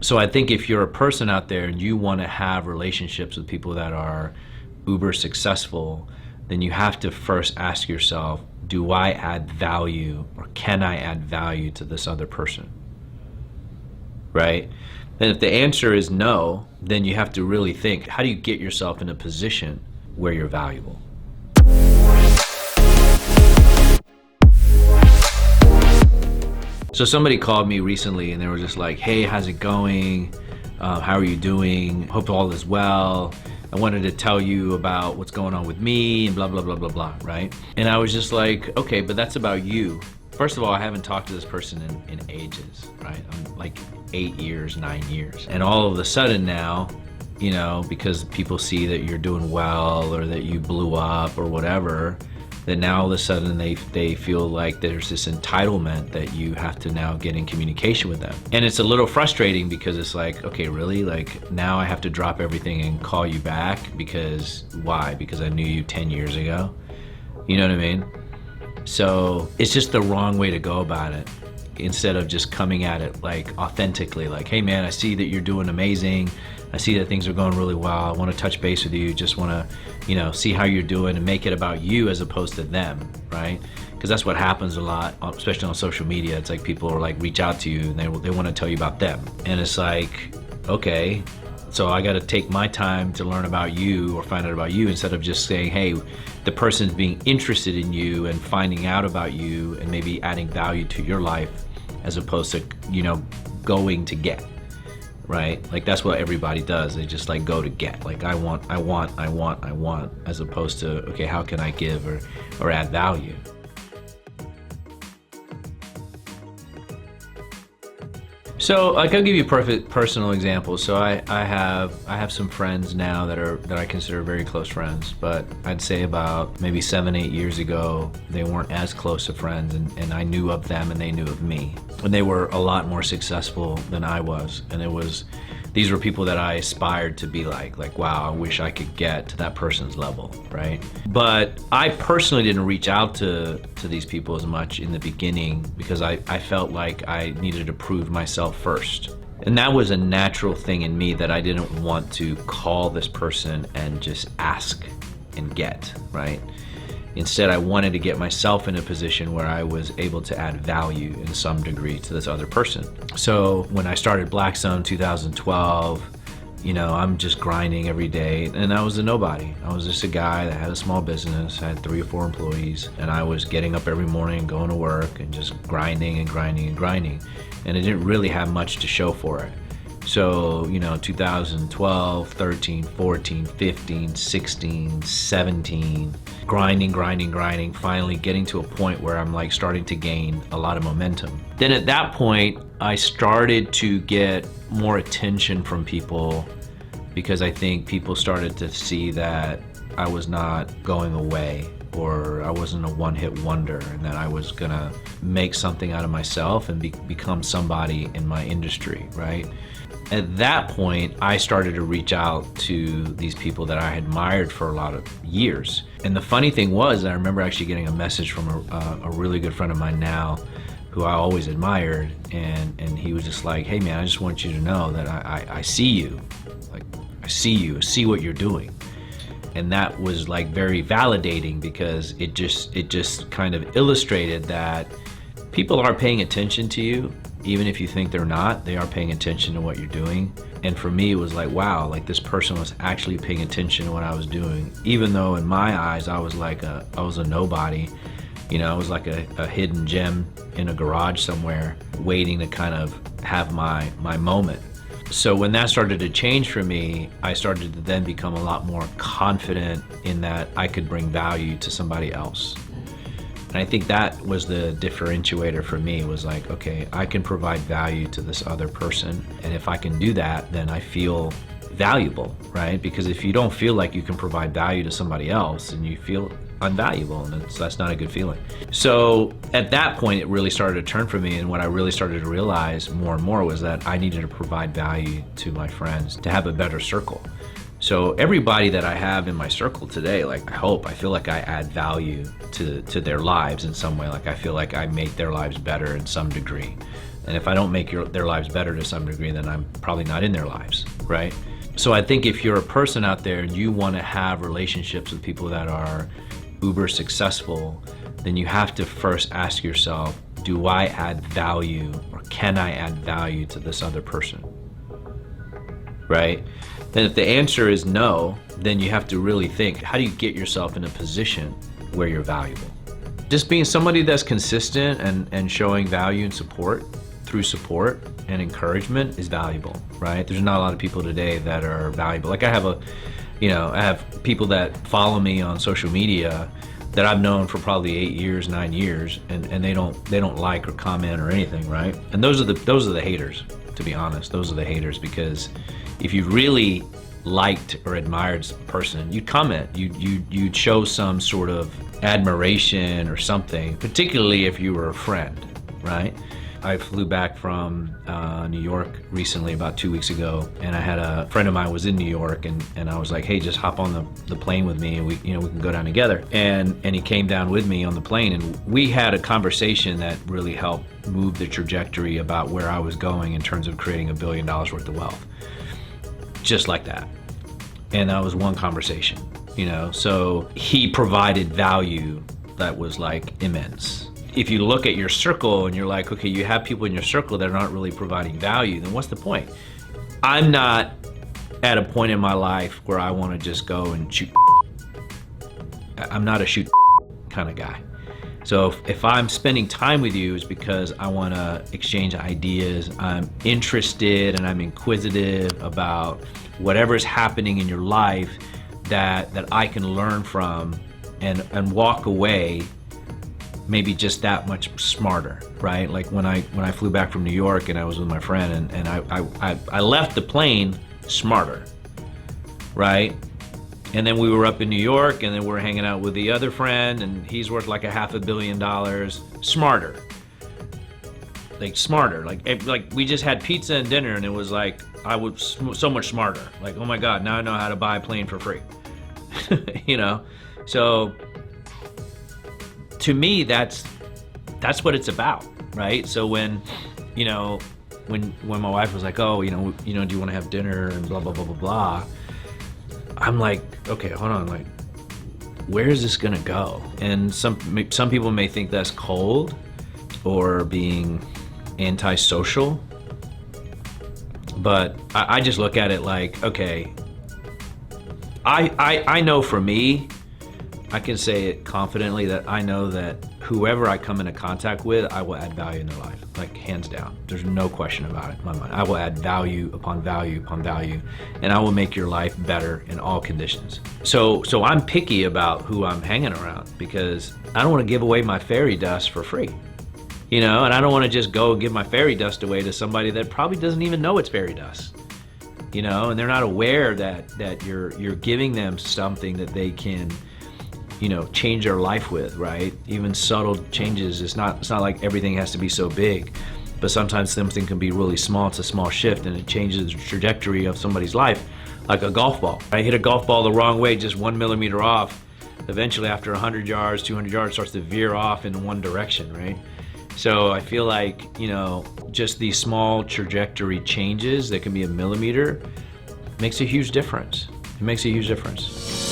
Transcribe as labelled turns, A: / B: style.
A: So I think if you're a person out there and you want to have relationships with people that are uber successful, then you have to first ask yourself, do I add value, or can I add value to this other person? Right? And if the answer is no, then you have to really think, how do you get yourself in a position where you're valuable? So somebody called me recently and they were just like, hey, how's it going? How are you doing? Hope all is well. I wanted to tell you about what's going on with me and blah, blah, blah, blah, blah, right? And I was just like, okay, but that's about you. First of all, I haven't talked to this person in ages, right? I'm like 8 years, 9 years. And all of a sudden now, you know, because people see that you're doing well or that you blew up or whatever, that now all of a sudden they feel like there's this entitlement that you have to now get in communication with them. And it's a little frustrating because it's like, okay, really? Like now I have to drop everything and call you back because why? Because I knew you 10 years ago? You know what I mean? So it's just the wrong way to go about it. Instead of just coming at it like authentically, like, hey man, I see that you're doing amazing. I see that things are going really well. I want to touch base with you. Just want to, you know, see how you're doing and make it about you as opposed to them, right? Because that's what happens a lot, especially on social media. It's like people are like reach out to you and they want to tell you about them. And it's like, okay, so I got to take my time to learn about you or find out about you instead of just saying, hey, the person's being interested in you and finding out about you and maybe adding value to your life as opposed to, you know, going to get. Right? Like that's what everybody does. They just like go to get. Like I want, as opposed to, okay, how can I give or add value? So like I'll give you a perfect personal example. So I have some friends now that I consider very close friends, but I'd say about maybe 7-8 years ago, they weren't as close of friends and I knew of them and they knew of me. And they were a lot more successful than I was. And these were people that I aspired to be like, wow, I wish I could get to that person's level, right? But I personally didn't reach out to these people as much in the beginning because I felt like I needed to prove myself first. And that was a natural thing in me that I didn't want to call this person and just ask and get, right? Instead, I wanted to get myself in a position where I was able to add value in some degree to this other person. So when I started Black Zone 2012, you know, I'm just grinding every day and I was a nobody. I was just a guy that had a small business, had 3 or 4 employees, and I was getting up every morning, going to work and just grinding and grinding and grinding. And I didn't really have much to show for it. So, you know, 2012, 13, 14, 15, 16, 17, grinding, finally getting to a point where I'm like starting to gain a lot of momentum. Then at that point, I started to get more attention from people because I think people started to see that I was not going away or I wasn't a one-hit wonder and that I was gonna make something out of myself and become somebody in my industry, right? At that point, I started to reach out to these people that I admired for a lot of years. And the funny thing was, I remember actually getting a message from a really good friend of mine now, who I always admired, and he was just like, hey man, I just want you to know that I see you. Like, I see what you're doing. And that was like very validating because it just kind of illustrated that people are paying attention to you. Even if you think they're not, they are paying attention to what you're doing. And for me, it was like, wow, like this person was actually paying attention to what I was doing. Even though in my eyes, I was a nobody. You know, I was like a hidden gem in a garage somewhere, waiting to kind of have my moment. So when that started to change for me, I started to then become a lot more confident in that I could bring value to somebody else. And I think that was the differentiator for me, was like, okay, I can provide value to this other person. And if I can do that, then I feel valuable, right? Because if you don't feel like you can provide value to somebody else, then you feel unvaluable, and that's not a good feeling. So at that point, it really started to turn for me, and what I really started to realize more and more was that I needed to provide value to my friends to have a better circle. So everybody that I have in my circle today, like I feel like I add value to their lives in some way. Like I feel like I make their lives better in some degree. And if I don't make their lives better to some degree, then I'm probably not in their lives, right? So I think if you're a person out there and you want to have relationships with people that are uber successful, then you have to first ask yourself, do I add value, or can I add value to this other person, right? Then if the answer is no, then you have to really think, how do you get yourself in a position where you're valuable? Just being somebody that's consistent and showing value and support through support and encouragement is valuable, right? There's not a lot of people today that are valuable. Like I have people that follow me on social media that I've known for probably 8 years, 9 years, and they don't like or comment or anything, right? And those are the haters, to be honest. Those are the haters, because if you really liked or admired a person, you'd comment, you'd show some sort of admiration or something, particularly if you were a friend, right? I flew back from New York recently, about 2 weeks ago, and I had a friend of mine was in New York, and I was like, hey, just hop on the plane with me, and we can go down together. And he came down with me on the plane, and we had a conversation that really helped move the trajectory about where I was going in terms of creating $1 billion worth of wealth. Just like that. And that was one conversation, so he provided value that was like immense. If you look at your circle and you're like, okay, you have people in your circle that aren't really providing value, then what's the point? I'm not at a point in my life where I want to just go and shoot. I'm not a shoot kind of guy. So if I'm spending time with you, it's because I want to exchange ideas. I'm interested and I'm inquisitive about whatever's happening in your life that I can learn from and walk away maybe just that much smarter, right? Like when I flew back from New York and I was with my friend, and I left the plane smarter, right? And then we were up in New York, and then we're hanging out with the other friend, and he's worth like $500 million, smarter. Like smarter, like we just had pizza and dinner, and it was like, I was so much smarter. Like, oh my God, now I know how to buy a plane for free. So to me, that's what it's about, right? So when my wife was like, oh, do you want to have dinner and blah, blah, blah, blah, blah. I'm like, okay, hold on, like, where is this gonna go? And some people may think that's cold or being antisocial, but I just look at it like, okay, I know for me, I can say it confidently that I know that whoever I come into contact with, I will add value in their life, like hands down. There's no question about it in my mind. I will add value upon value upon value, and I will make your life better in all conditions. So I'm picky about who I'm hanging around, because I don't want to give away my fairy dust for free, and I don't want to just go give my fairy dust away to somebody that probably doesn't even know it's fairy dust, and they're not aware that you're giving them something that they can change their life with, right? Even subtle changes. It's not like everything has to be so big, but sometimes something can be really small. It's a small shift, and it changes the trajectory of somebody's life, like a golf ball. I hit a golf ball the wrong way, just 1 millimeter off. Eventually, after 100 yards, 200 yards, starts to veer off in one direction, right? So I feel like, just these small trajectory changes that can be a millimeter makes a huge difference. It makes a huge difference.